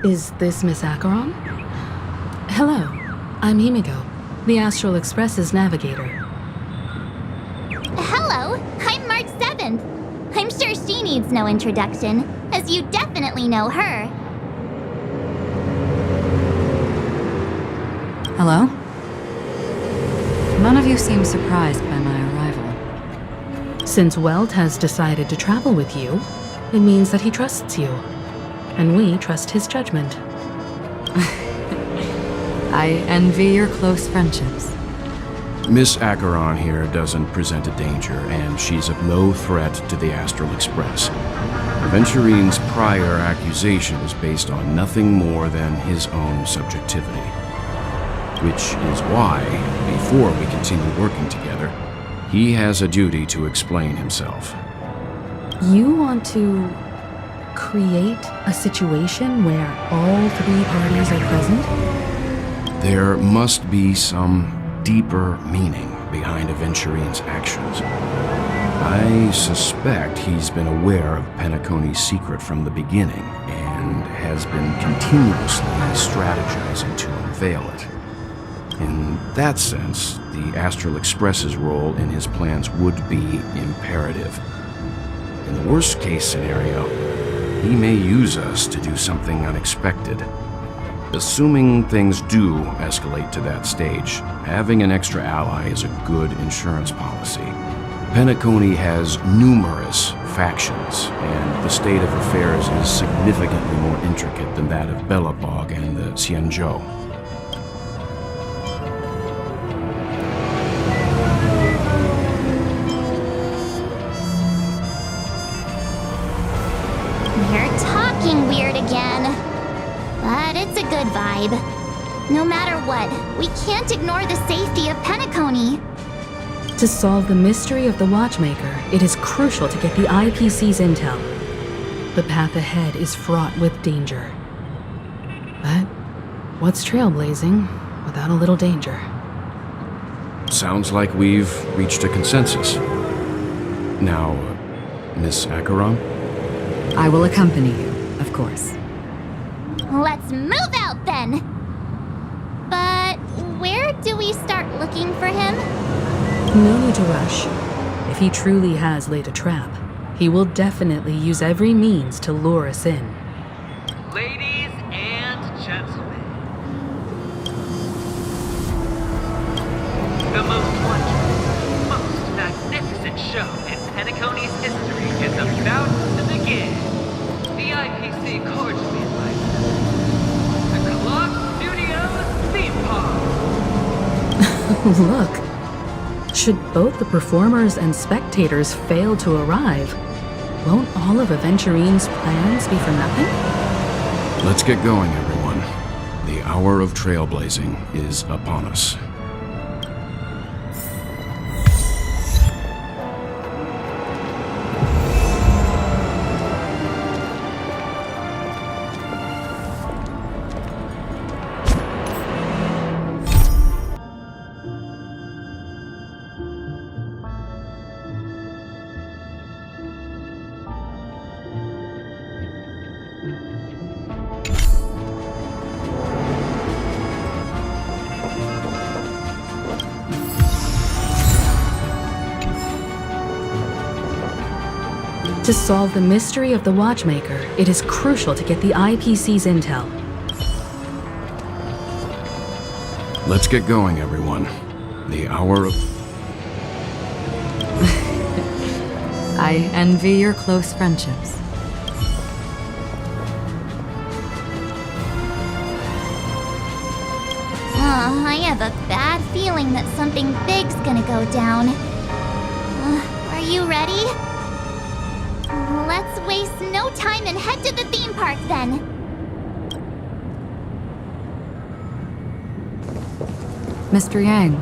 Is this Miss Acheron? Hello, I'm Himiko, the Astral Express's navigator. Hello, I'm March 7th. I'm sure she needs no introduction, as you definitely know her. Hello? None of you seem surprised by my arrival. Since Welt has decided to travel with you, it means that he trusts you. And we trust his judgment. I envy your close friendships. Miss Acheron here doesn't present a danger, and she's of no threat to the Astral Express. Aventurine's prior accusation is based on nothing more than his own subjectivity. Which is why, before we continue working together, he has a duty to explain himself. You want to create a situation where all three parties are present? There must be some deeper meaning behind Aventurine's actions. I suspect he's been aware of Penacony's secret from the beginning and has been continuously strategizing to unveil it. In that sense, the Astral Express's role in his plans would be imperative. In the worst-case scenario, he may use us to do something unexpected. Assuming things do escalate to that stage, having an extra ally is a good insurance policy. Penacony has numerous factions, and the state of affairs is significantly more intricate than that of Belobog and the Xianzhou. You're talking weird again. But it's a good vibe. No matter what, we can't ignore the safety of Penacony. To solve the mystery of the Watchmaker, it is crucial to get the IPC's intel. The path ahead is fraught with danger. But what's trailblazing without a little danger? Sounds like we've reached a consensus. Now, Miss Acheron? I will accompany you, of course. Let's move out then! But where do we start looking for him? No need to rush. If he truly has laid a trap, he will definitely use every means to lure us in. Ladies and gentlemen, the most wondrous, most magnificent show in Penacony's history is about to begin. The IPC cordially invites the Clock Studios theme park. Look. Should both the performers and spectators fail to arrive, won't all of Aventurine's plans be for nothing? Let's get going, everyone. The hour of trailblazing is upon us. To solve the mystery of the Watchmaker, it is crucial to get the IPC's intel. Let's get going, everyone. The hour of... I envy your close friendships. I have a bad feeling that something big's gonna go down. Are you ready? Let's waste no time and head to the theme park then. Mr. Yang.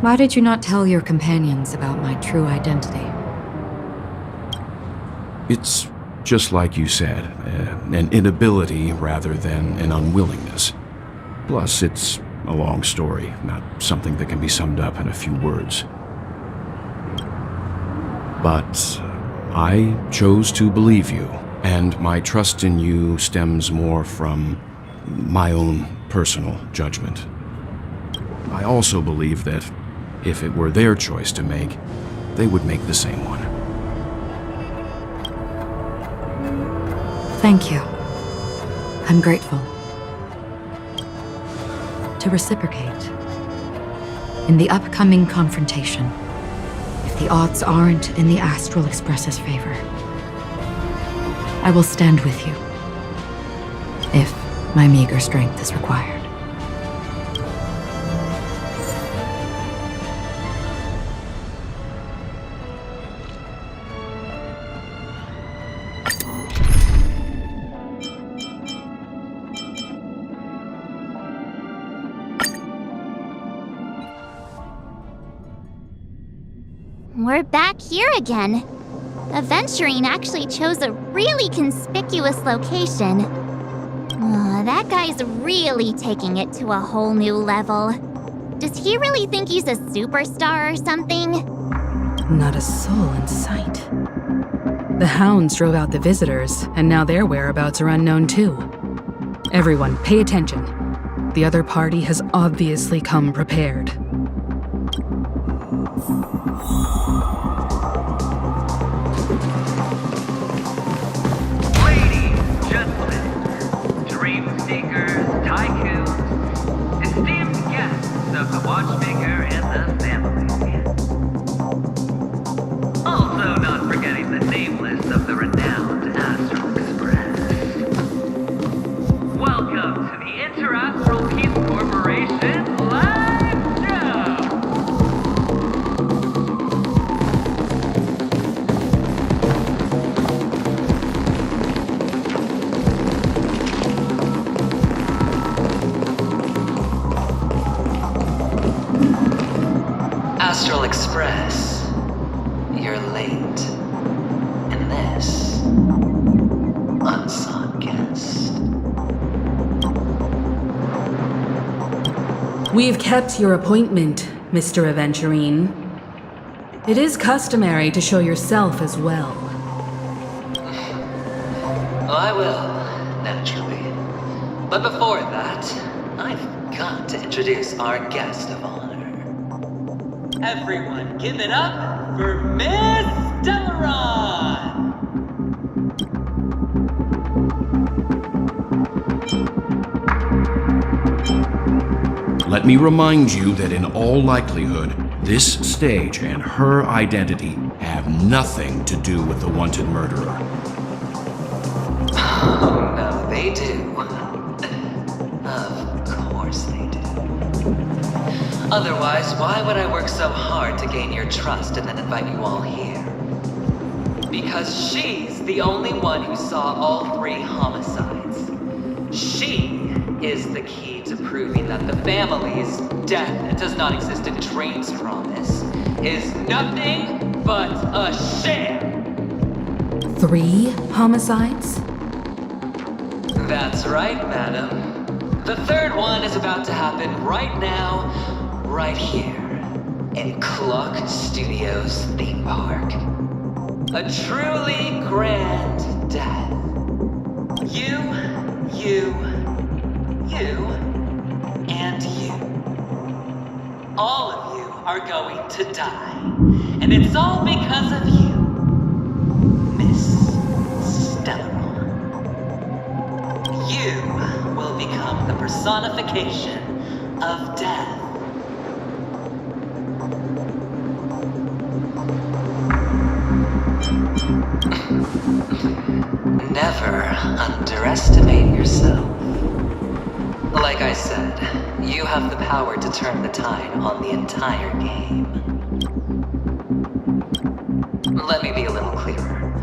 Why did you not tell your companions about my true identity? It's just like you said, an inability rather than an unwillingness. Plus, it's a long story, not something that can be summed up in a few words. But I chose to believe you, and my trust in you stems more from my own personal judgment. I also believe that if it were their choice to make, they would make the same one. Thank you. I'm grateful. To reciprocate, in the upcoming confrontation, if the odds aren't in the Astral Express's favor, I will stand with you, if my meager strength is required. We're back here again. Aventurine actually chose a really conspicuous location. That guy's really taking it to a whole new level. Does he really think he's a superstar or something? Not a soul in sight. The hounds drove out the visitors, and now their whereabouts are unknown too. Everyone, pay attention. The other party has obviously come prepared. Ladies, gentlemen, dream seekers, tycoons, esteemed guests of the Watchmaker and the family. Also not forgetting the nameless of the renowned Astral Express. Welcome to the Interastral Peace Corporation live show! Astral Express, you're late. And this, unsought guest. We've kept your appointment, Mr. Aventurine. It is customary to show yourself as well. I will, naturally. But before that, I've got to introduce our guest of honor. Everyone, give it up for Miss Delaron! Let me remind you that in all likelihood, this stage and her identity have nothing to do with the wanted murderer. Oh, no, they do. Of course they do. Otherwise, why would I work so hard to gain your trust and then invite you all here? Because she's the only one who saw all 3 homicides. She is the key to proving that the family's death does not exist in Train's promise is nothing but a sham. 3 homicides? That's right, madam. The 3rd one is about to happen right now, right here, in Clock Studios theme park. A truly grand death. You, and you. All of you are going to die. And it's all because of you, Miss Stellaron. You will become the personification of death. Never underestimate yourself. Like I said, you have the power to turn the tide on the entire game. Let me be a little clearer.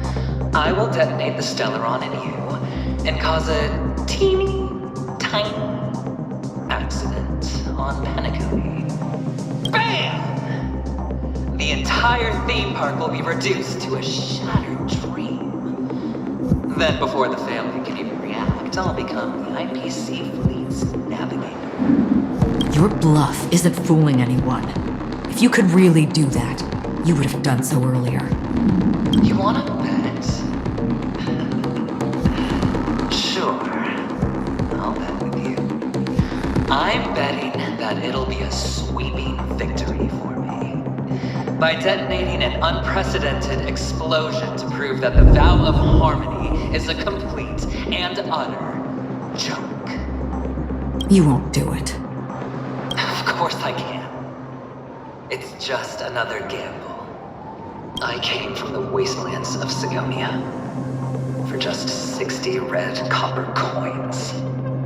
I will detonate the Stellaron in you and cause a teeny, tiny accident on Penacony. Bam! The entire theme park will be reduced to a shattered dream. Then before the family can even react, I'll become the IPC fleet's navigator. Your bluff isn't fooling anyone. If you could really do that, You would have done so earlier. You wanna bet? Sure. I'll bet with you. I'm betting that it'll be a sweeping victory for me. By detonating an unprecedented explosion to prove that the vow of harmony is a complete and utter joke. You won't do it. Of course I can. It's just another gamble. I came from the wastelands of Sigonia. For just 60 red copper coins,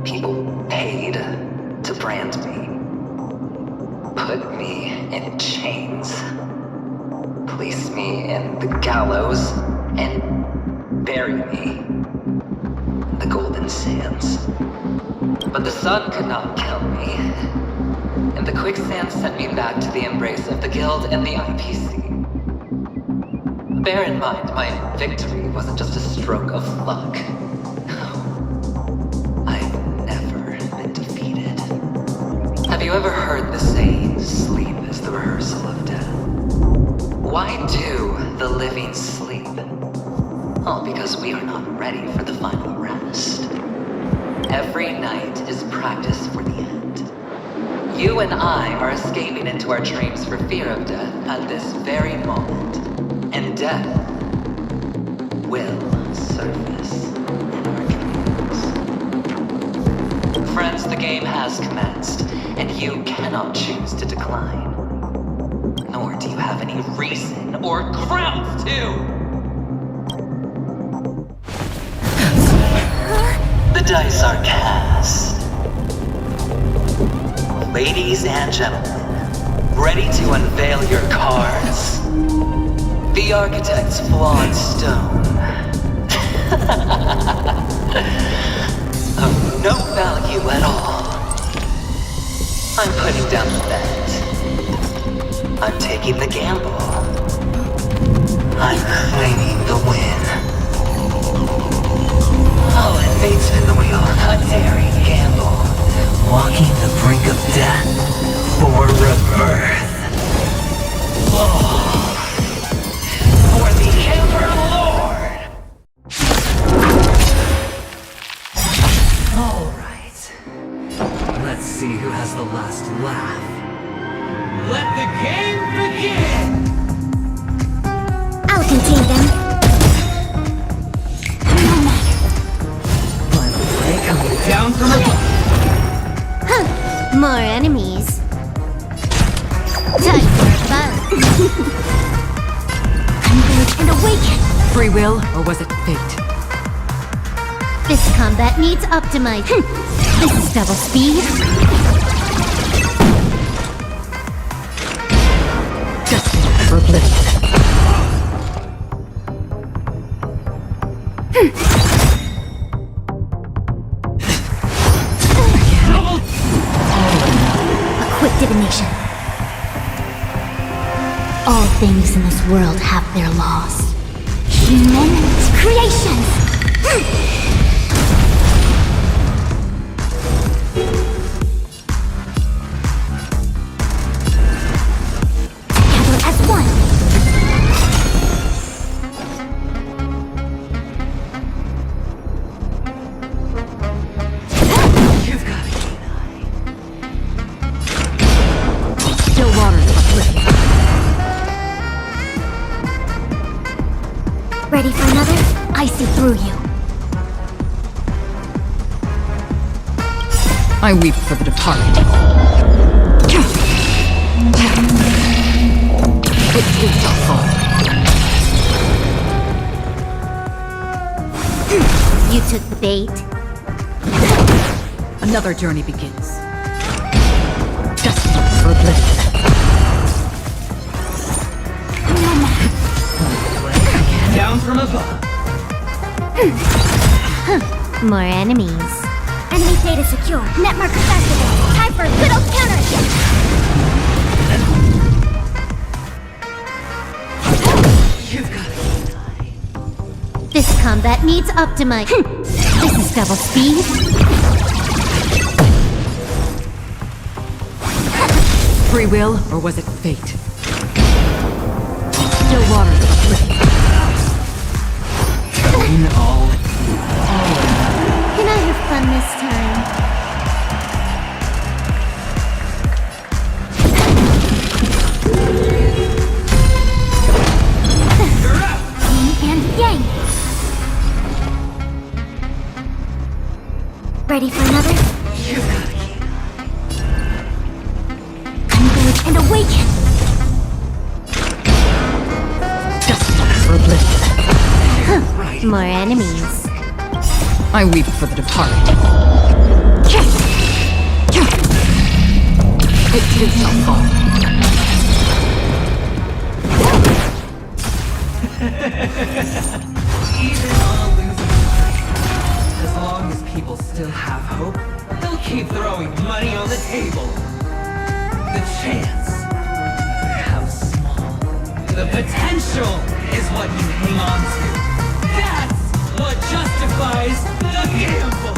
people paid to brand me. Put me in chains. Place me in the gallows and bury me in the golden sands. But the sun could not kill me, and the quicksand sent me back to the embrace of the guild and the IPC. Bear in mind, my victory wasn't just a stroke of luck. I've never been defeated. Have you ever heard the saying, sleep is the rehearsal of death? Why do the living sleep? Oh, because we are not ready for the final rest. Every night is practice for the end. You and I are escaping into our dreams for fear of death at this very moment. And death will surface in our dreams. Friends, the game has commenced, and you cannot choose to decline. Nor do you have any reason or grounds to! The dice are cast. Ladies and gentlemen, ready to unveil your cards? The architect's flawed stone. Of no value at all. I'm putting down the bet. I'm taking the gamble. I'm claiming the win. Oh, and fate spin the wheel. A daring gamble. Walking the brink of death for rebirth. Oh. For the Emperor Lord! Alright. Let's see who has the last laugh. Let the game begin! I'll contain them. Final play coming down from above. Huh. More enemies. Time for fun. Converge and awaken! Free will, or was it fate? This combat needs optimizing. This is double speed. Destined for oblivion. A quick divination. All things in this world have their laws. Human creations! Together as one! You've got it. Still waters of oblivion. Ready for another? I see through you. I weep for the departed. It too shall fall. You took the bait. Another journey begins. Destined for oblivion. Down from above. More enemies. Enemy data secure. Net marker activated. Time for a good old counterattack. You've got it. This combat needs optimizing. This is double speed. Free will, or was it fate? Still water. Going all in. Can I have fun this time? Yin and yang. Ready for another? Converge and awaken! For oblivion. More enemies. I weep for the departed. It too shall fall. Even on losing fight, as long as people still have hope, they'll keep throwing money on the table. The chance, no matter how small, the potential is what you hang on to. That's what justifies the gamble.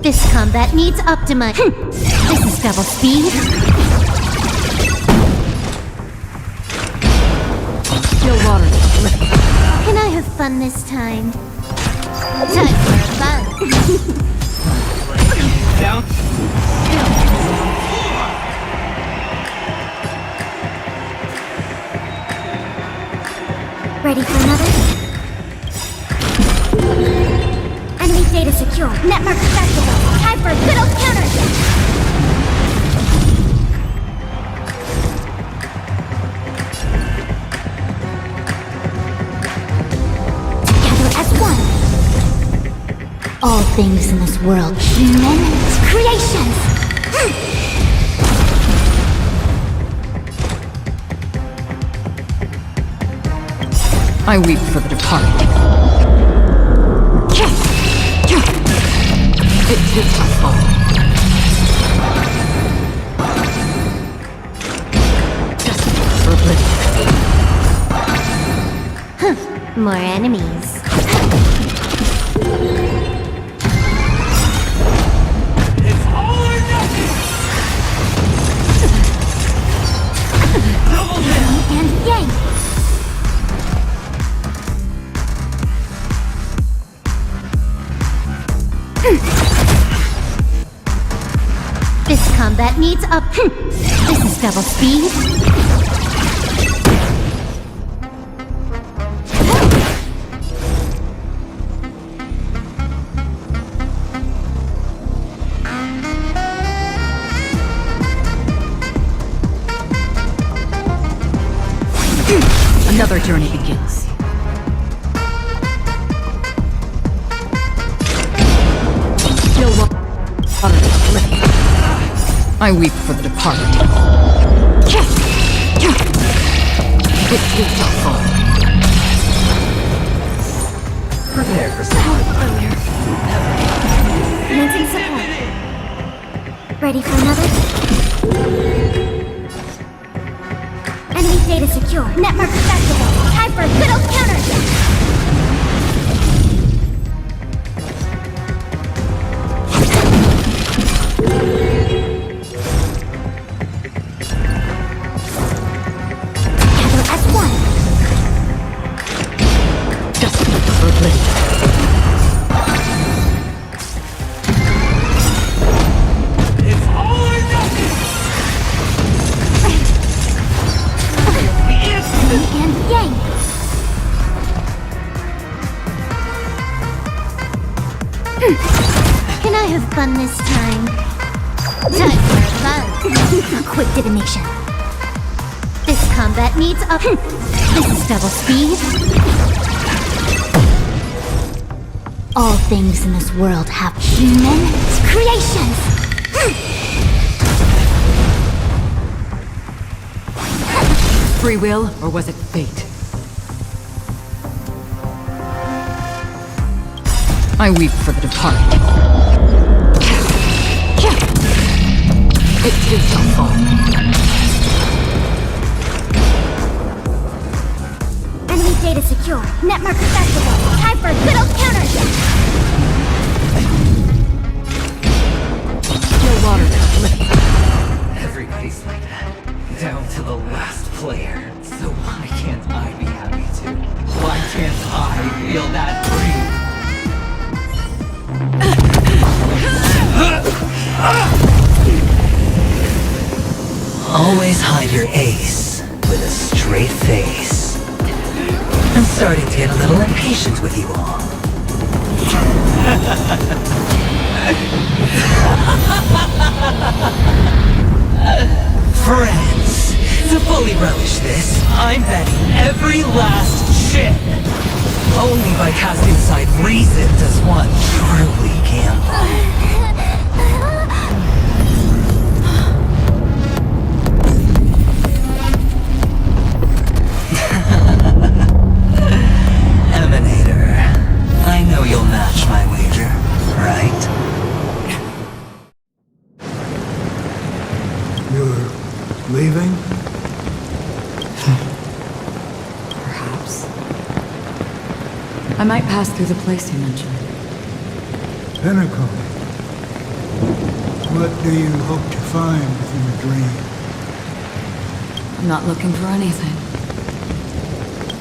This combat needs optimize. This is double speed. Still water. Can I have fun this time? Time for fun. Down. Ready for another? Enemy data secure. Network accessible. Time for a good old counter. Together as one. All things in this world, human creations. I weep for the departed. It too shall fall. Destined for oblivion. More enemies. It's all or nothing. Double down. And yang. This combat needs up. This is double speed. Another journey begins. Still water. I weep for the departed. It too shall fall. Prepare for something. Commencing support. Ready for another? Enemy data secure. Network accessible. Time for a good old counter. Together as one. Destined for oblivion. It's all or nothing. Yin and yang. Can I have fun this time? Time for fun. Quick divination. This combat needs up. This is double speed. All things in this world have human creations. Free will, or was it fate? I weep for the departed. It too shall fall. Enemy Data secure. Net marker festival. Time for a good old counterattack. No water now. Everybody's like that. Down to the last player. So why can't I be happy too? Why can't I feel that breeze? Always hide your ace with a straight face. I'm starting to get a little impatient with you all. Friends, to fully relish this, I'm betting every last chip. Only by casting aside reason does one truly gamble. Emanator, I know you'll match my wager, right? You're leaving? Perhaps. I might pass through the place you mentioned. Penacony. What do you hope to find within the dream? I'm not looking for anything.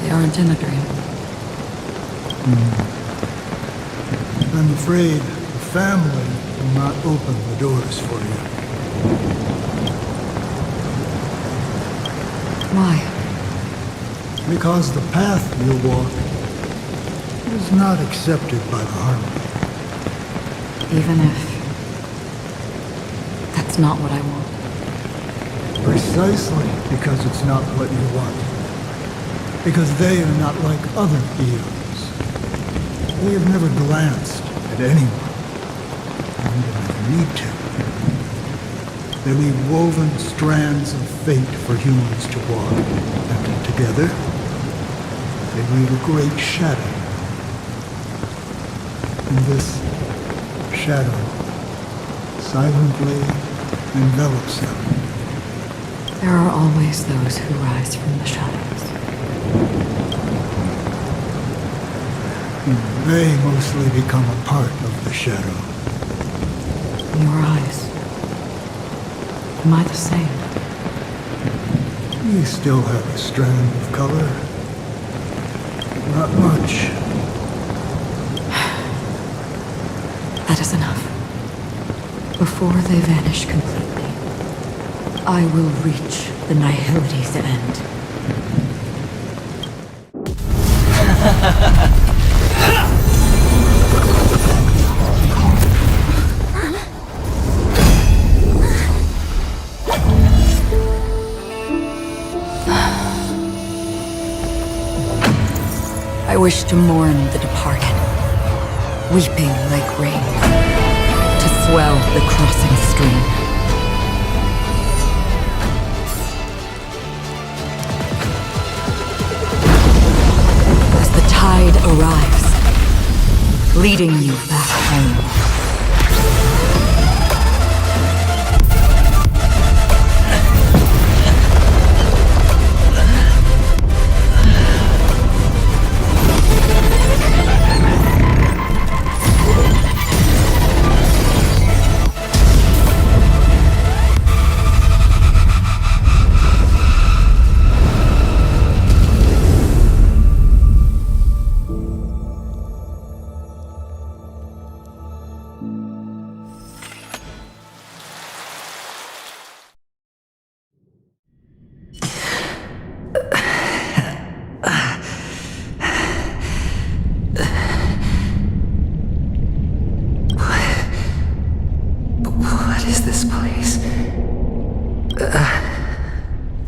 They aren't in a dream. I'm afraid the family will not open the doors for you. Why? Because the path you walk is not accepted by the Harmony. Even if... that's not what I want. Precisely because it's not what you want. Because they are not like other eons. They have never glanced at anyone. And they never need to. They leave woven strands of fate for humans to walk. And together, they weave a great shadow. And this shadow silently envelops them. There are always those who rise from the shadows. They mostly become a part of the shadow. In your eyes. Am I the same? You still have a strand of color. Not much. That is enough. Before they vanish completely, I will reach the nihility's end. I wish to mourn the departed, weeping like rain, to swell the crossing stream. As the tide arrives, leading you back home. What is this place?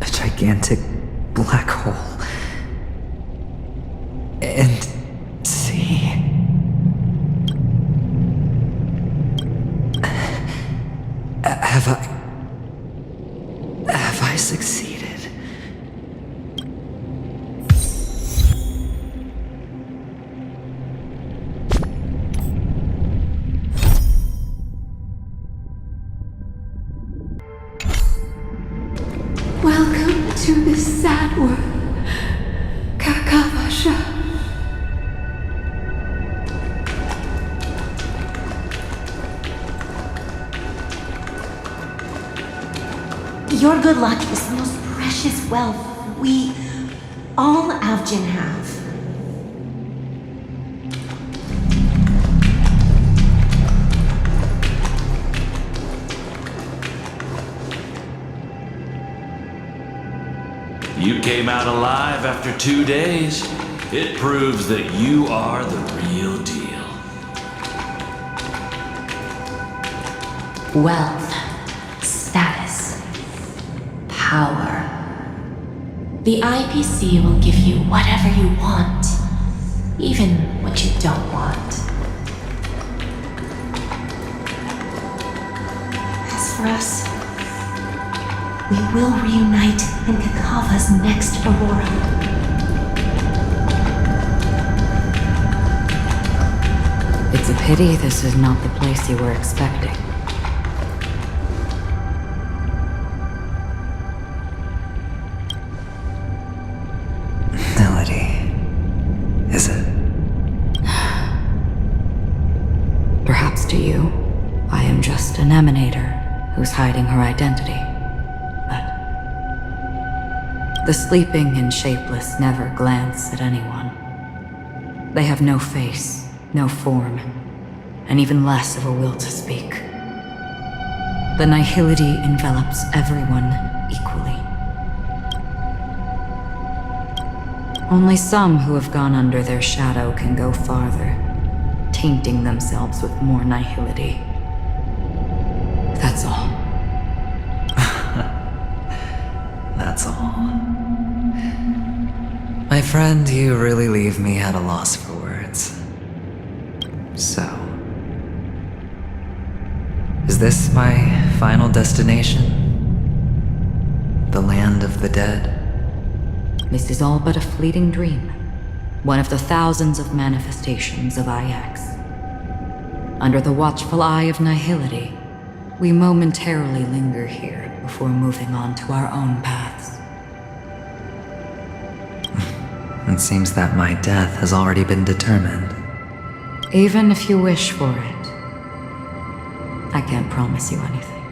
A gigantic black hole. And see. Have I succeeded? Welcome to this sad world, Kakavasha. Kakavasha. Your good luck is the most precious wealth we, all Avgin, have. You came out alive after 2 days. It proves that you are the real deal. Wealth, status, power. The IPC will give you whatever you want, even what you don't want. As for us, we will reunite in Kakava's next aurora. It's a pity this is not the place you were expecting. Melody. Is it? Perhaps to you, I am just an emanator who's hiding her identity. But the sleeping and shapeless never glance at anyone. They have no face, no form, and even less of a will to speak. The nihility envelops everyone equally. Only some who have gone under their shadow can go farther, tainting themselves with more nihility. That's all. That's all. My friend, you really leave me at a loss for words. So, is this my final destination? The land of the dead? This is all but a fleeting dream. One of the thousands of manifestations of IX. Under the watchful eye of nihility, we momentarily linger here before moving on to our own paths. It seems that my death has already been determined. Even if you wish for it, I can't promise you anything.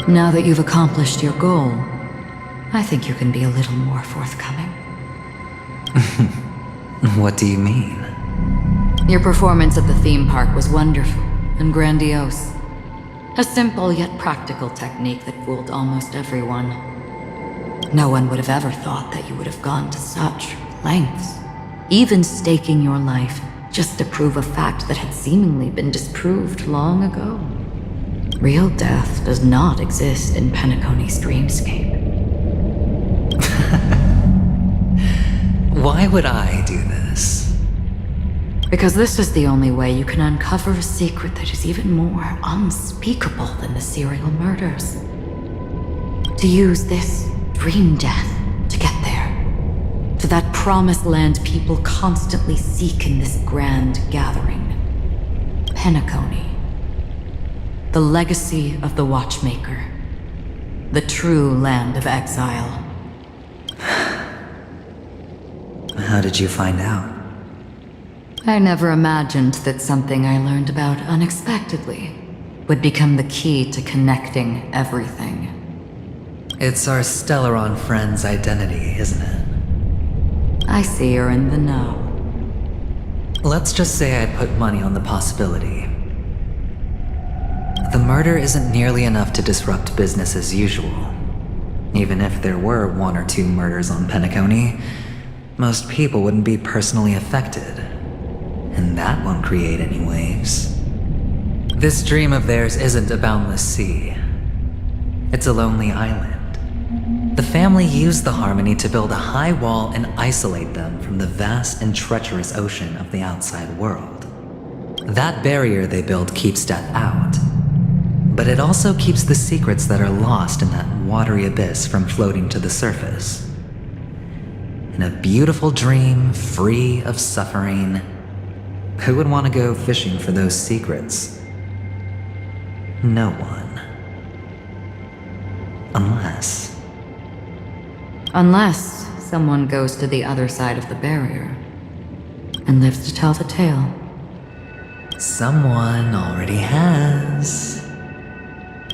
Now that you've accomplished your goal, I think you can be a little more forthcoming. What do you mean? Your performance at the theme park was wonderful and grandiose. A simple yet practical technique that fooled almost everyone. No one would have ever thought that you would have gone to such lengths, even staking your life just to prove a fact that had seemingly been disproved long ago. Real death does not exist in Penacony's dreamscape. Why would I do this? Because this is the only way you can uncover a secret that is even more unspeakable than the serial murders. To use this dream death to get there. To that promised land people constantly seek in this grand gathering. Penacony. The legacy of the Watchmaker. The true land of exile. How did you find out? I never imagined that something I learned about unexpectedly would become the key to connecting everything. It's our Stellaron friend's identity, isn't it? I see you're in the know. Let's just say I put money on the possibility. The murder isn't nearly enough to disrupt business as usual. Even if there were 1 or 2 murders on Penacony, most people wouldn't be personally affected. And that won't create any waves. This dream of theirs isn't a boundless sea. It's a lonely island. The family used the Harmony to build a high wall and isolate them from the vast and treacherous ocean of the outside world. That barrier they built keeps death out. But it also keeps the secrets that are lost in that watery abyss from floating to the surface. In a beautiful dream, free of suffering, who would want to go fishing for those secrets? No one. Unless someone goes to the other side of the barrier and lives to tell the tale. Someone already has.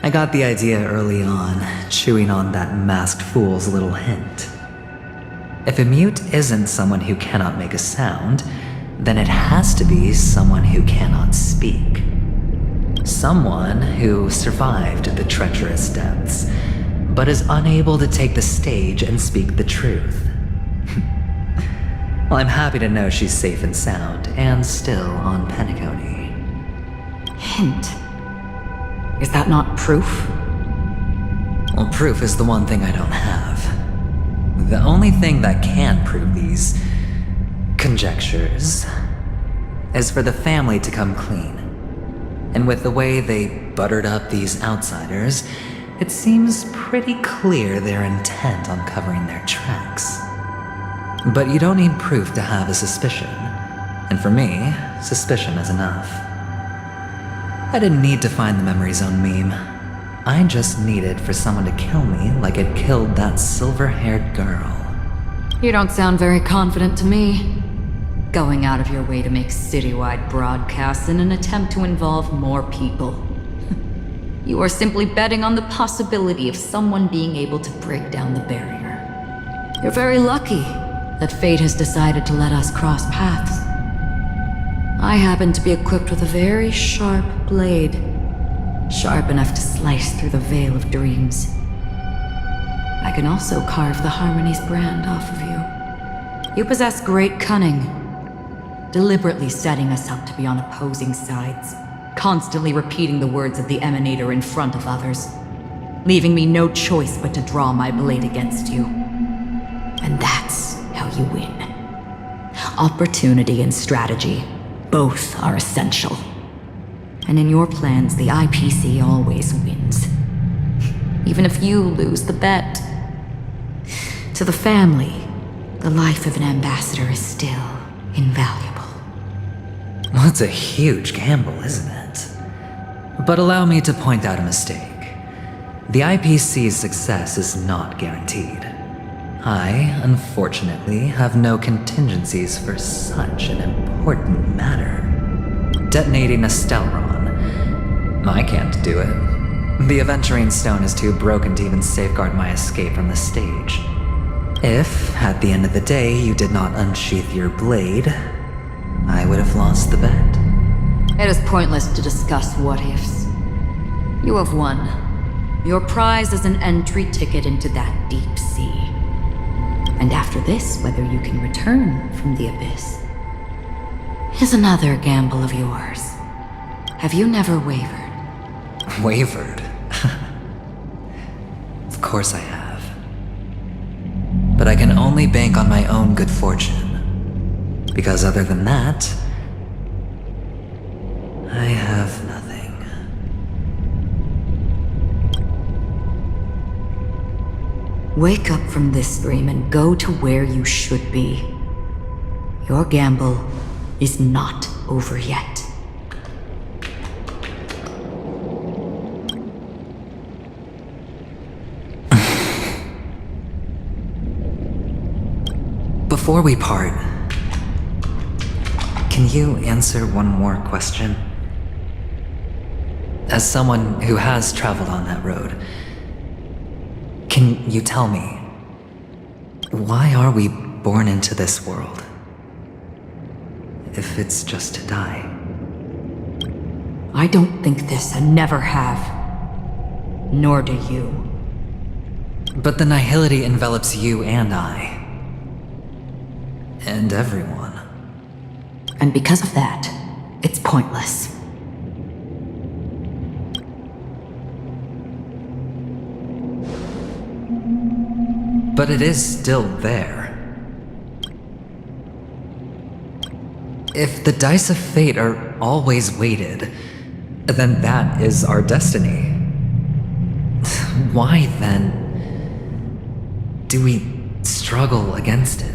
I got the idea early on, chewing on that masked fool's little hint. If a mute isn't someone who cannot make a sound, then it has to be someone who cannot speak. Someone who survived the treacherous depths, but is unable to take the stage and speak the truth. Well, I'm happy to know she's safe and sound, and still on Penacony. Hint. Is that not proof? Well, proof is the one thing I don't have. The only thing that can prove these conjectures is for the family to come clean. And with the way they buttered up these outsiders, it seems pretty clear they're intent on covering their tracks. But you don't need proof to have a suspicion. And for me, suspicion is enough. I didn't need to find the memory zone meme. I just needed for someone to kill me like it killed that silver-haired girl. You don't sound very confident to me. Going out of your way to make citywide broadcasts in an attempt to involve more people. You are simply betting on the possibility of someone being able to break down the barrier. You're very lucky that fate has decided to let us cross paths. I happen to be equipped with a very sharp blade, sharp enough to slice through the veil of dreams. I can also carve the Harmony's brand off of you. You possess great cunning, deliberately setting us up to be on opposing sides, constantly repeating the words of the Emanator in front of others, leaving me no choice but to draw my blade against you. And that's how you win. Opportunity and strategy, both are essential. And in your plans, the IPC always wins. Even if you lose the bet. To the family, the life of an ambassador is still invaluable. Well, it's a huge gamble, isn't it? But allow me to point out a mistake. The IPC's success is not guaranteed. I, unfortunately, have no contingencies for such an important matter. Detonating a Stelron. I can't do it. The Aventurine stone is too broken to even safeguard my escape from the stage. If, at the end of the day, you did not unsheath your blade, I would have lost the bet. It is pointless to discuss what-ifs. You have won. Your prize is an entry ticket into that deep sea. And after this, whether you can return from the abyss is another gamble of yours. Have you never wavered? Wavered? Of course I have. But I can only bank on my own good fortune. Because other than that, I have nothing. Wake up from this dream and go to where you should be. Your gamble is not over yet. Before we part, can you answer one more question? As someone who has traveled on that road, can you tell me, why are we born into this world? If it's just to die. I don't think this and never have. Nor do you. But the nihility envelops you and I. And everyone. And because of that, it's pointless. But it is still there. If the dice of fate are always weighted, then that is our destiny. Why then do we struggle against it?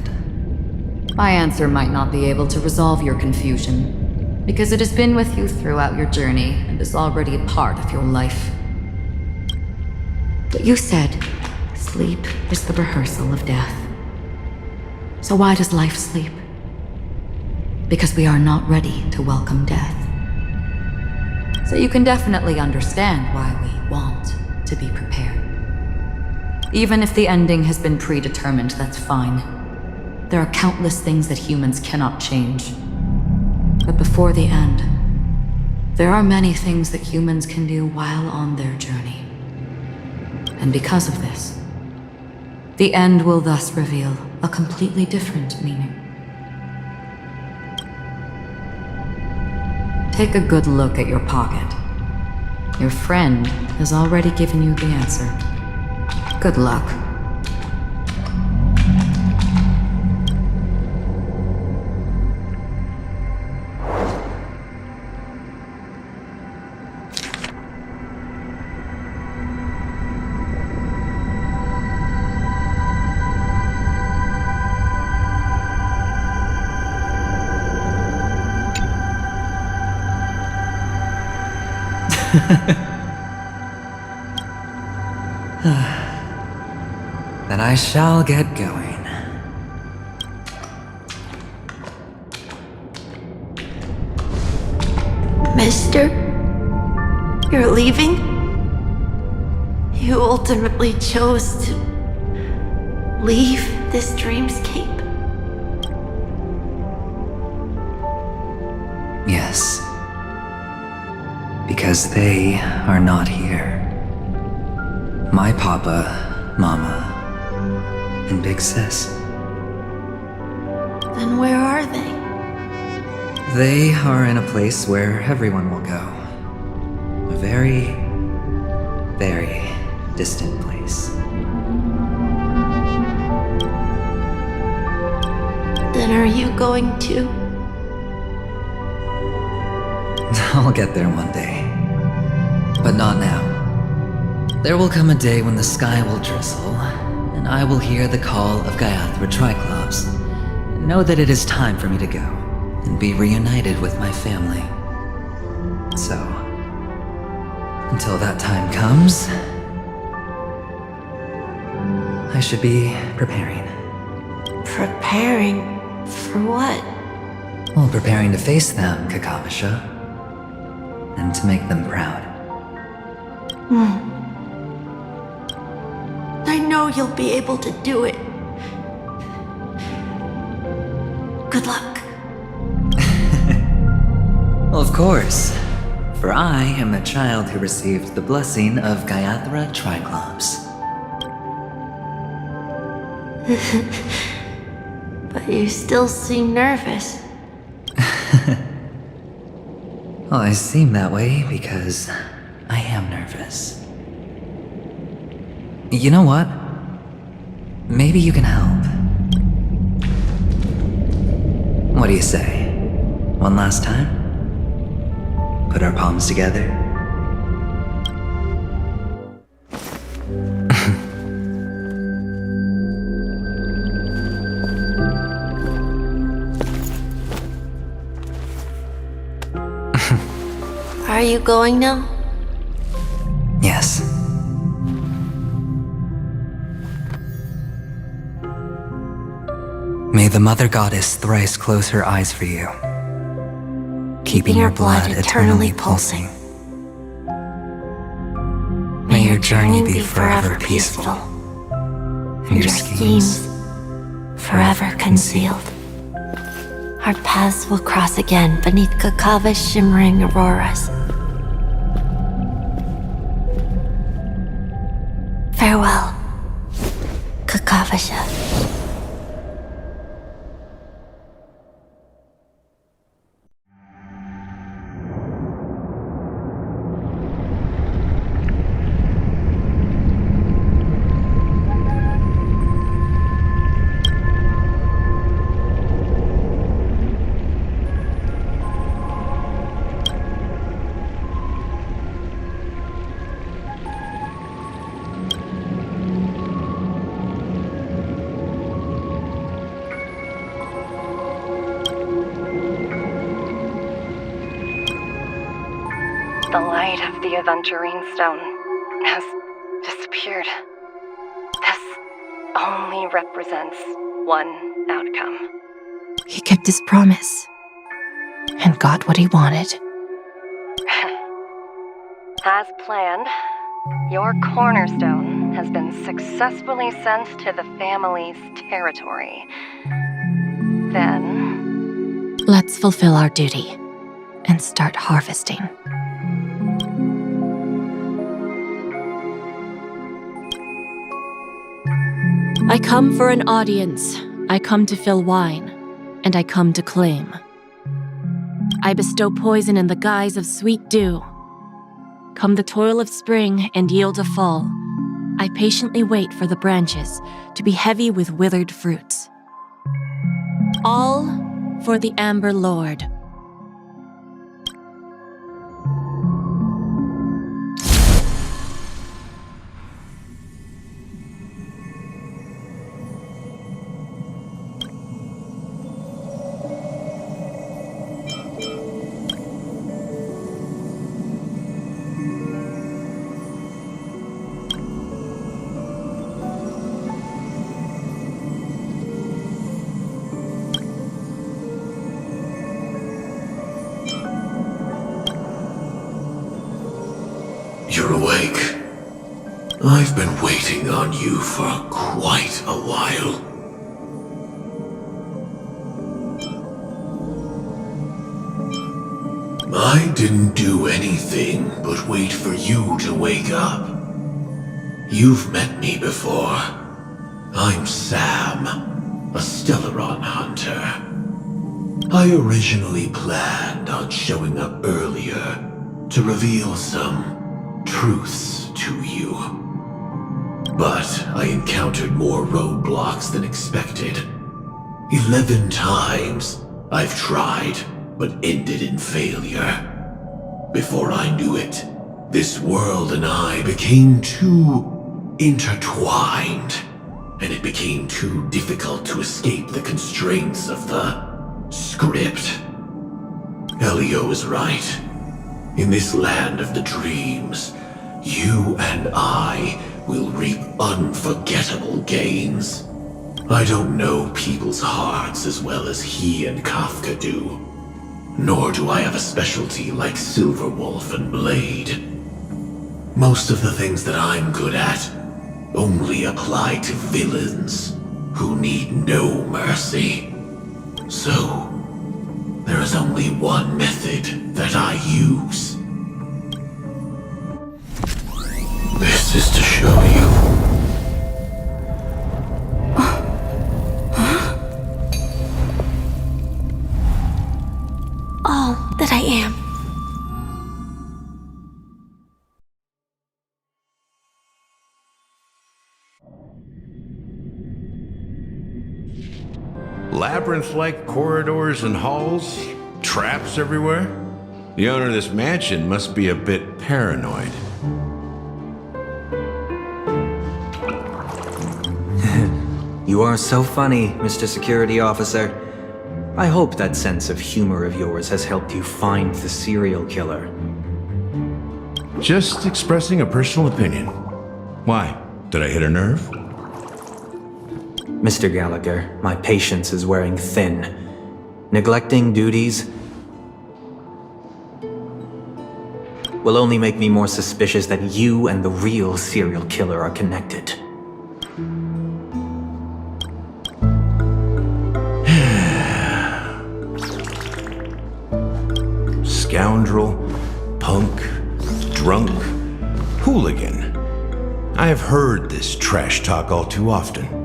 My answer might not be able to resolve your confusion, because it has been with you throughout your journey and is already a part of your life. But you said, sleep is the rehearsal of death. So why does life sleep? Because we are not ready to welcome death. So you can definitely understand why we want to be prepared. Even if the ending has been predetermined, that's fine. There are countless things that humans cannot change. But before the end, there are many things that humans can do while on their journey. And because of this, the end will thus reveal a completely different meaning. Take a good look at your pocket. Your friend has already given you the answer. Good luck. Then I shall get going. Mister? You're leaving? You ultimately chose to leave this dreamscape? Yes. Because they are not here. My papa, mama, and big sis. Then where are they? They are in a place where everyone will go. A very, very distant place. Then are you going to? I'll get there one day. But not now. There will come a day when the sky will drizzle, and I will hear the call of Gaiathra Triclops, and know that it is time for me to go, and be reunited with my family. So, until that time comes, I should be preparing. Preparing? For what? Well, preparing to face them, Kakavasha, and to make them proud. I know you'll be able to do it. Good luck. Well, of course, for I am the child who received the blessing of Gaiathra Triclops. But you still seem nervous. Well, I seem that way because I am nervous. You know what? Maybe you can help. What do you say? One last time? Put our palms together? Are you going now? Yes. May the Mother Goddess thrice close her eyes for you, keeping your blood eternally pulsing. May your journey be forever peaceful, and your schemes forever concealed. Our paths will cross again beneath Kakavasha's shimmering auroras. Farewell, Kakavasha. The light of the Aventurine stone has disappeared. This only represents one outcome. He kept his promise and got what he wanted. As planned, your cornerstone has been successfully sent to the family's territory. Then... let's fulfill our duty and start harvesting. I come for an audience. I come to fill wine, and I come to claim. I bestow poison in the guise of sweet dew. Come the toil of spring and yield a fall. I patiently wait for the branches to be heavy with withered fruits. All for the Amber Lord. You're awake. I've been waiting on you for quite a while. I didn't do anything but wait for you to wake up. You've met me before. I'm Sam, a Stellaron hunter. I originally planned on showing up earlier to reveal some truths to you. But I encountered more roadblocks than expected. 11 times I've tried, but ended in failure. Before I knew it, this world and I became too intertwined, and it became too difficult to escape the constraints of the script. Elio is right. In this land of the dreams, you and I will reap unforgettable gains. I don't know people's hearts as well as he and Kafka do. Nor do I have a specialty like Silverwolf and Blade. Most of the things that I'm good at only apply to villains who need no mercy. So, there is only one method that I use. This is to show you. All that I am. Labyrinth-like corridors and halls, traps everywhere. The owner of this mansion must be a bit paranoid. You are so funny, Mr. Security Officer. I hope that sense of humor of yours has helped you find the serial killer. Just expressing a personal opinion. Why? Did I hit a nerve? Mr. Gallagher, my patience is wearing thin. Neglecting duties will only make me more suspicious that you and the real serial killer are connected. Scoundrel, punk, drunk, hooligan. I have heard this trash talk all too often.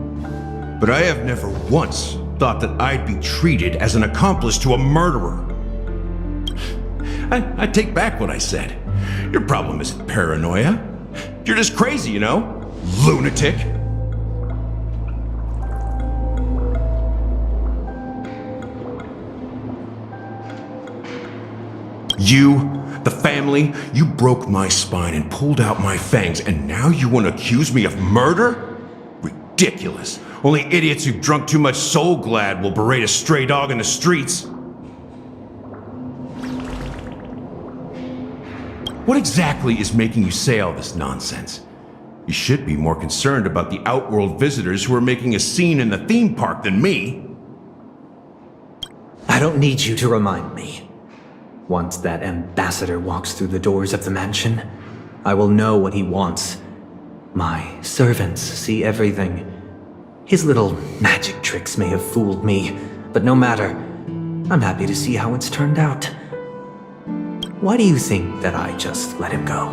But I have never once thought that I'd be treated as an accomplice to a murderer. I take back what I said. Your problem isn't paranoia. You're just crazy, you know? Lunatic. You, the family, you broke my spine and pulled out my fangs, and now you want to accuse me of murder? Ridiculous. Only idiots who've drunk too much Soul Glad will berate a stray dog in the streets. What exactly is making you say all this nonsense? You should be more concerned about the Outworld visitors who are making a scene in the theme park than me. I don't need you to remind me. Once that ambassador walks through the doors of the mansion, I will know what he wants. My servants see everything. His little magic tricks may have fooled me, but no matter. I'm happy to see how it's turned out. Why do you think that I just let him go?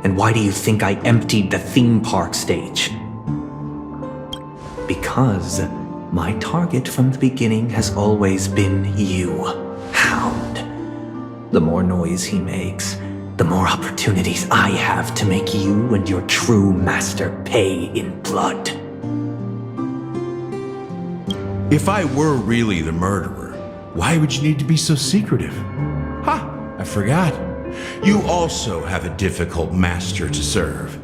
And why do you think I emptied the theme park stage? Because my target from the beginning has always been you, Hound. The more noise he makes, the more opportunities I have to make you and your true master pay in blood. If I were really the murderer, why would you need to be so secretive? Ha! I forgot. You also have a difficult master to serve,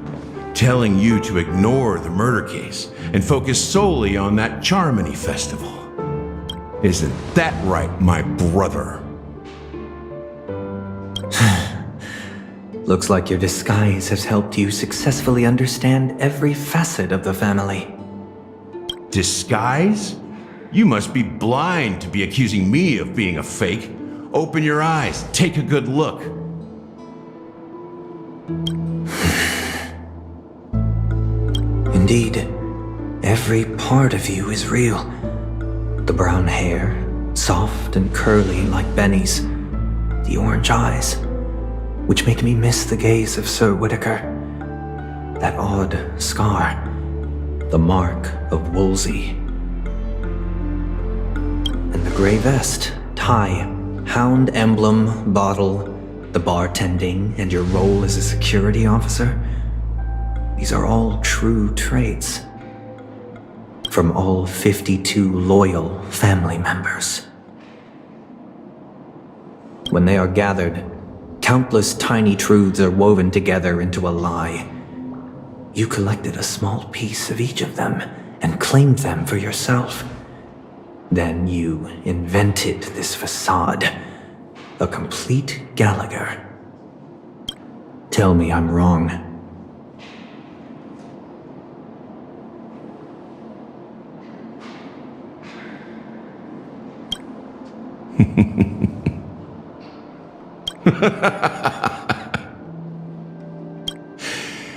telling you to ignore the murder case and focus solely on that Charmony festival. Isn't that right, my brother? Looks like your disguise has helped you successfully understand every facet of the family. Disguise? You must be blind to be accusing me of being a fake. Open your eyes, take a good look. Indeed, every part of you is real. The brown hair, soft and curly like Benny's. The orange eyes, which make me miss the gaze of Sir Whitaker. That odd scar, the mark of Wolsey. And the gray vest, tie, hound emblem, bottle, the bartending, and your role as a security officer. These are all true traits. From all 52 loyal family members. When they are gathered, countless tiny truths are woven together into a lie. You collected a small piece of each of them and claimed them for yourself. Then you invented this facade, a complete Gallagher. Tell me I'm wrong.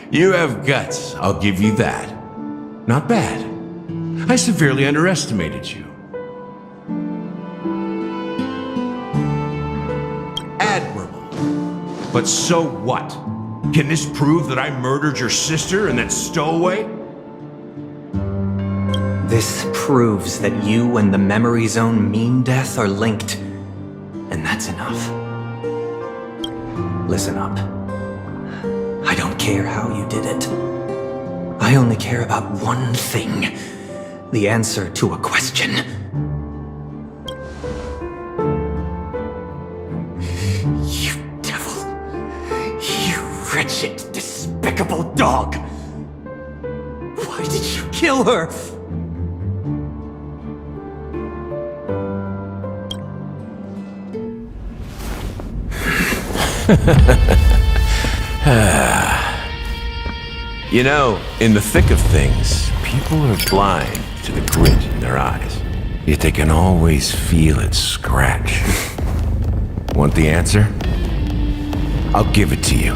You have guts, I'll give you that. Not bad. I severely underestimated you. Admirable. But so what? Can this prove that I murdered your sister and that stowaway? This proves that you and the Memory Zone Mean Death are linked. And that's enough. Listen up. I don't care how you did it. I only care about one thing. The answer to a question. You devil. You wretched, despicable dog. Why did you kill her? You know, in the thick of things, people are blind to the grit in their eyes. Yet they can always feel it scratch. Want the answer? I'll give it to you.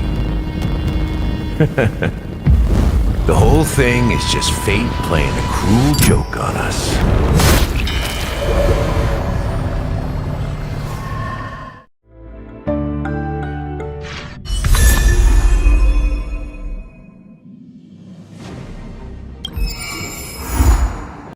The whole thing is just fate playing a cruel joke on us.